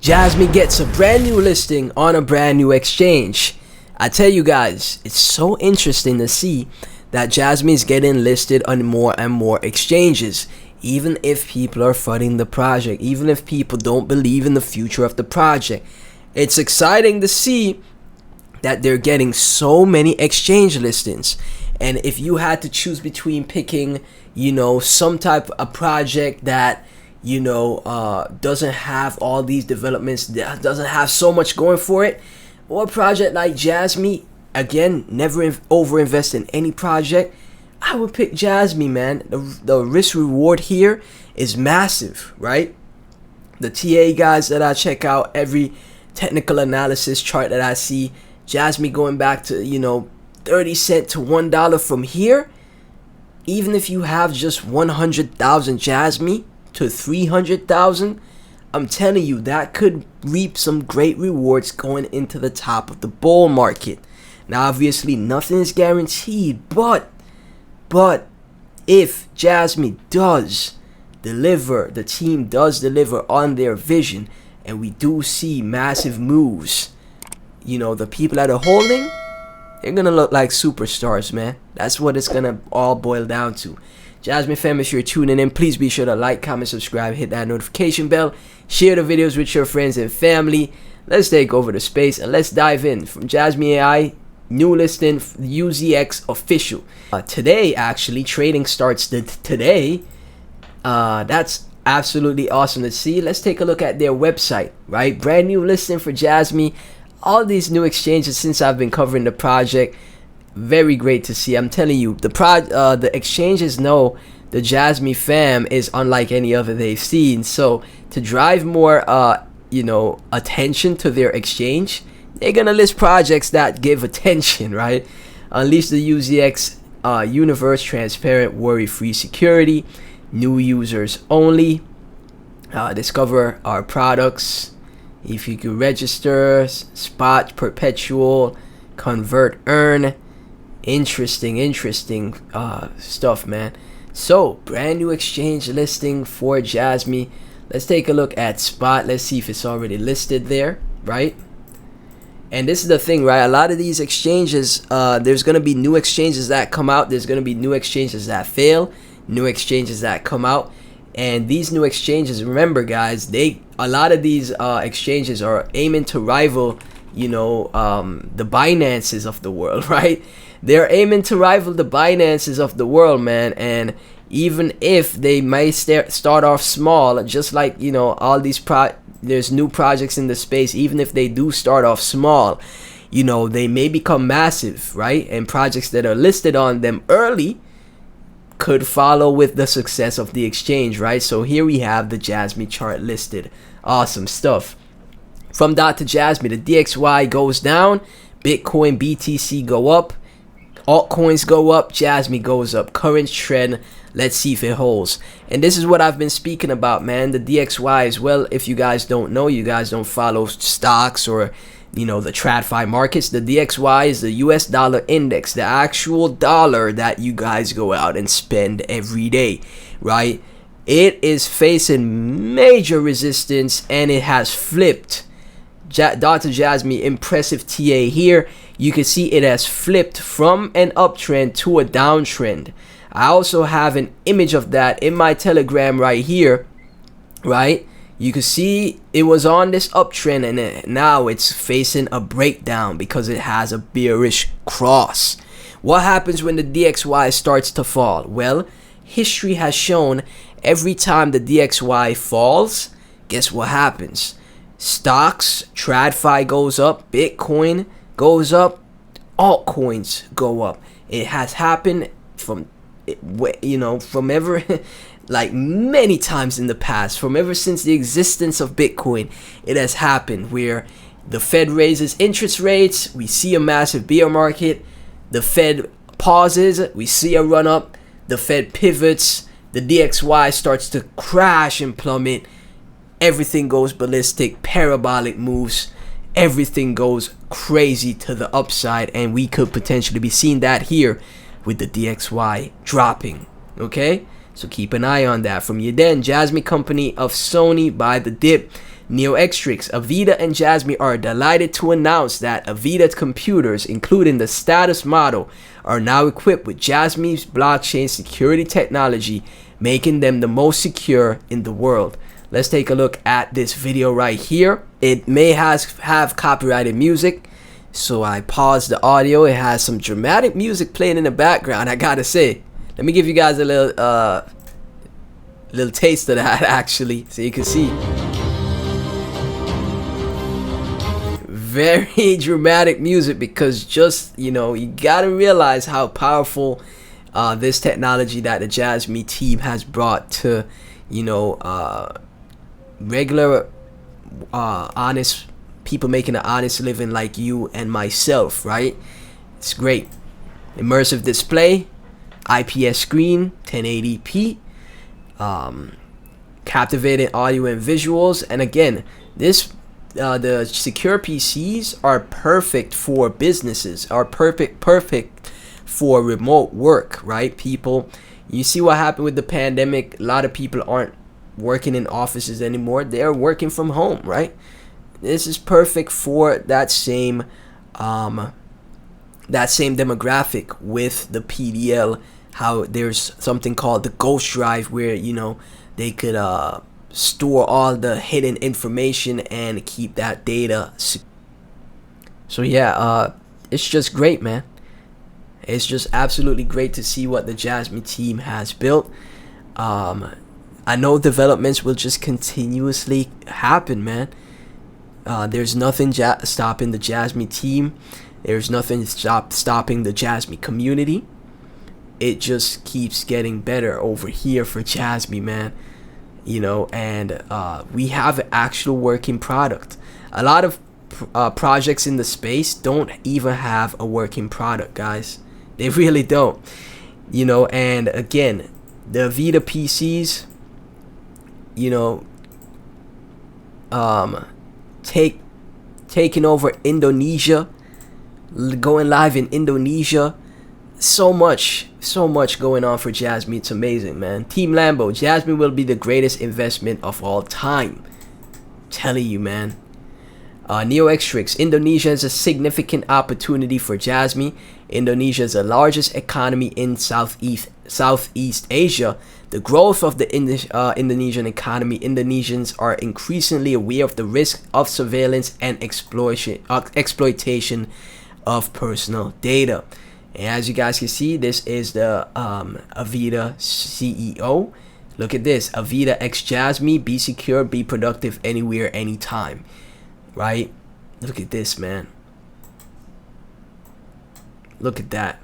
Jasmy gets a brand new listing on a brand new exchange. I tell you guys, it's so interesting to see that Jasmy is getting listed on more and more exchanges, even if people are funding the project, even if people don't believe in the future of the project. It's exciting to see that they're getting so many exchange listings. And if you had to choose between picking, some type of project that doesn't have all these developments, that doesn't have so much going for it, or a project like Jasmy, again, never overinvest in any project, I would pick Jasmy, man. The risk reward here is massive, right? The TA guys that I check out, every technical analysis chart that I see, Jasmy going back to 30 cents to $1 from here. Even if you have just 100,000 Jasmy to 300,000, I'm telling you, that could reap some great rewards going into the top of the bull market. Now, obviously, nothing is guaranteed, but if Jasmy does deliver, the team does deliver on their vision, and we do see massive moves, the people that are holding, they're gonna look like superstars, man. That's what it's gonna all boil down to. Jasmy fam, if you're tuning in, please be sure to like, comment, subscribe, hit that notification bell, share the videos with your friends and family. Let's take over the space and let's dive in. From Jasmy AI, new listing, UZX official. Today, actually, trading starts today. That's absolutely awesome to see. Let's take a look at their website, right? Brand new listing for Jasmy. All these new exchanges since I've been covering the project. Very great to see. I'm telling you, the exchanges know the Jasmy fam is unlike any other they've seen. So to drive more attention to their exchange, they're gonna list projects that give attention, right? Unleash the UZX universe, transparent, worry-free security, new users only. Discover our products. If you could register, spot, perpetual, convert, earn. Interesting stuff, man. So brand new exchange listing for Jasmy. Let's take a look at spot. Let's see if it's already listed there, right? And this is the thing, right? A lot of these exchanges, there's gonna be new exchanges that come out. There's gonna be new exchanges that fail, new exchanges that come out. And these new exchanges, remember guys, a lot of these exchanges are aiming to rival the Binances of the world, right? They're aiming to rival the Binances of the world, man. And even if they may start off small, just like all these there's new projects in the space, even if they do start off small, they may become massive, right? And projects that are listed on them early could follow with the success of the exchange, right? So here we have the Jasmy chart listed. Awesome stuff. From DOT to Jasmy, the DXY goes down, Bitcoin, BTC go up, altcoins go up, Jasmy goes up. Current trend, let's see if it holds. And this is what I've been speaking about, man. The DXY as well. If you guys don't know, you guys don't follow stocks or the TradFi markets, the DXY is the US dollar index, the actual dollar that you guys go out and spend every day, right? It is facing major resistance and it has flipped. Dr. Jasmy, impressive TA here. You can see it has flipped from an uptrend to a downtrend. I also have an image of that in my Telegram right here, right? You can see it was on this uptrend and now it's facing a breakdown because it has a bearish cross. What happens when the DXY starts to fall? Well, history has shown every time the DXY falls, guess what happens? Stocks, TradFi goes up, Bitcoin goes up, altcoins go up. It has happened from ever like many times in the past, from ever since the existence of Bitcoin. It has happened where the Fed raises interest rates, we see a massive bear market, the Fed pauses, we see a run up, the Fed pivots, the DXY starts to crash and plummet, everything goes ballistic, parabolic moves, everything goes crazy to the upside, and we could potentially be seeing that here with the DXY dropping. Okay, so keep an eye on that. From Jasmy Company of Sony, buy the dip. NeoXtrix, Avita, and Jasmy are delighted to announce that Avita computers, including the status model, are now equipped with Jasmy's blockchain security technology, making them the most secure in the world. Let's take a look at this video right here. It may have copyrighted music, so I paused the audio. It has some dramatic music playing in the background, I gotta say. Let me give you guys a little taste of that actually, so you can see. Very dramatic music, because just, you know, you gotta realize how powerful this technology that the Jasmy team has brought to, you know, regular honest people making an honest living like you and myself, right? It's great. Immersive display, IPS screen, 1080p, captivating audio and visuals. And again, this the secure PCs are perfect for businesses, are perfect for remote work, right? People, you see what happened with the pandemic. A lot of people aren't working in offices anymore. They're working from home, right? This is perfect for that same demographic with the PDL. How there's something called the ghost drive, where, you know, they could store all the hidden information and keep that data. So yeah, it's just great, man. It's just absolutely great to see what the Jasmy team has built. I know developments will just continuously happen, man. There's nothing stopping the Jasmy team. There's nothing stopping the Jasmy community. It just keeps getting better over here for Jasmy, man. You know, and we have an actual working product. A lot of projects in the space don't even have a working product, guys. They really don't. You know, and again, the Avita PCs, you know, taking over Indonesia, going live in Indonesia. So much going on for Jasmy. It's amazing, man. Team Lambo, Jasmy will be the greatest investment of all time. I'm telling you, man. NeoXtrix, Indonesia is a significant opportunity for Jasmy. Indonesia is the largest economy in Southeast Asia. The growth of the Indonesian economy, Indonesians are increasingly aware of the risk of surveillance and exploitation of personal data. And as you guys can see, this is the Avita CEO. Look at this, Avita X Jasmy, be secure, be productive anywhere, anytime. Right? Look at this, man. Look at that.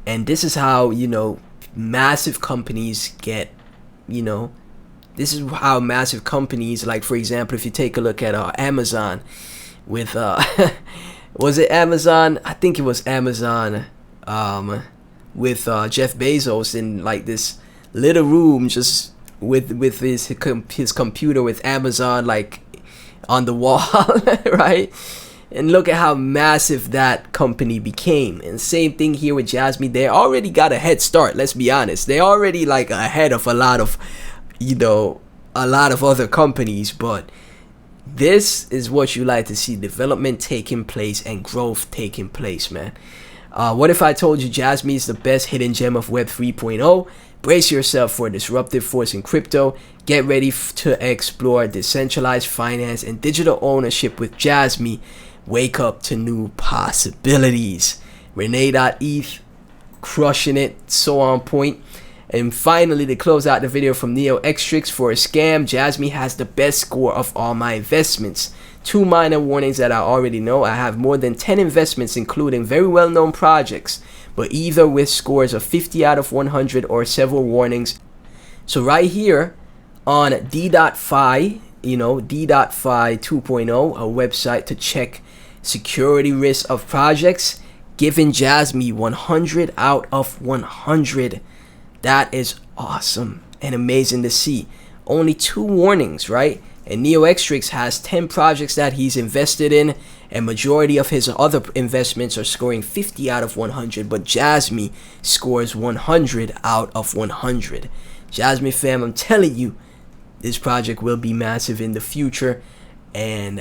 And this is how, you know, massive companies get, you know, this is how massive companies, like for example, if you take a look at Amazon with was it Amazon? I think it was Amazon with Jeff Bezos in like this little room, just with his computer with Amazon like on the wall, right? And look at how massive that company became. And same thing here with Jasmy. They already got a head start, let's be honest. They already like ahead of a lot of, you know, a lot of other companies. But this is what you like to see, development taking place and growth taking place, man. What if I told you Jasmy is the best hidden gem of Web 3.0? Brace yourself for a disruptive force in crypto. Get ready to explore decentralized finance and digital ownership with Jasmy. Wake up to new possibilities. Renee.eth, crushing it, so on point. And finally, to close out the video from NeoXtrix, for a scam, Jasmy has the best score of all my investments. 2 minor warnings that I already know. I have more than 10 investments, including very well-known projects, but either with scores of 50 out of 100 or several warnings. So right here on D.Fi, you know, D.Fi 2.0, a website to check security risk of projects, giving Jasmy 100 out of 100. That is awesome and amazing to see. Only 2 warnings, right? And NeoXtrix has 10 projects that he's invested in, and majority of his other investments are scoring 50 out of 100, but Jasmy scores 100 out of 100. Jasmy fam, I'm telling you, This project will be massive in the future, and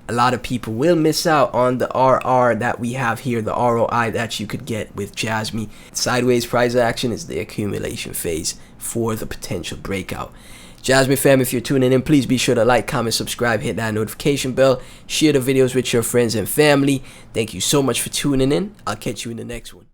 a lot of people will miss out on the RR that we have here, the ROI that you could get with Jasmy. Sideways price action is the accumulation phase for the potential breakout. Jasmy fam, if you're tuning in, please be sure to like, comment, subscribe, hit that notification bell, share the videos with your friends and family. Thank you so much for tuning in. I'll catch you in the next one.